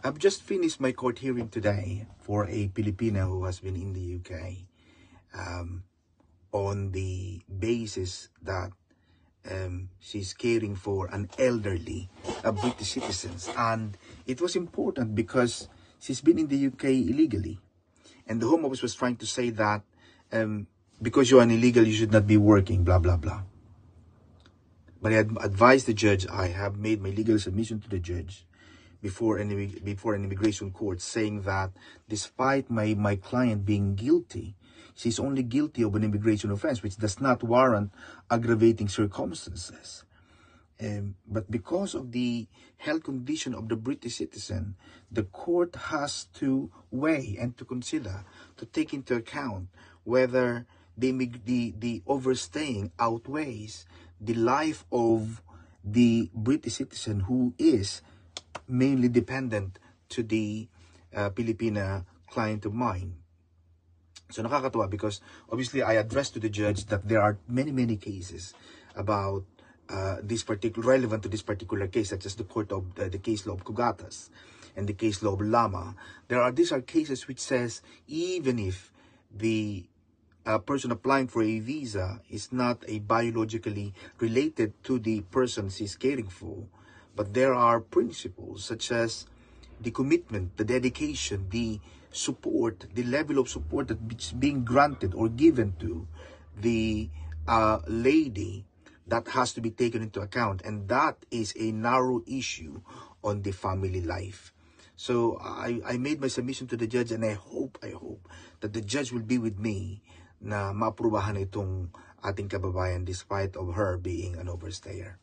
I've just finished my court hearing today for a Filipina who has been in the UK on the basis that she's caring for an elderly British citizens. And it was important because she's been in the UK illegally. And the Home Office was trying to say that because you're an illegal, you should not be working, blah, blah, blah. But I had advised the judge, I have made my legal submission to the judge before an immigration court, saying that despite my client being guilty, she's only guilty of an immigration offense, which does not warrant aggravating circumstances. But because of the health condition of the British citizen, the court has to weigh and to consider, to take into account whether the overstaying outweighs the life of the British citizen who is mainly dependent to the Filipina client of mine. So nakakatuwa because obviously I addressed to the judge that there are many cases about this particular, relevant to this particular case, such as the case law of Cugatas and the case law of Lama. These are cases which says even if the person applying for a visa is not a biologically related to the person she's caring for, but there are principles such as the commitment, the dedication, the support, the level of support that's being granted or given to the lady that has to be taken into account. And that is a narrow issue on the family life. So I made my submission to the judge, and I hope that the judge will be with me na maaprubahan itong ating kababayan despite of her being an overstayer.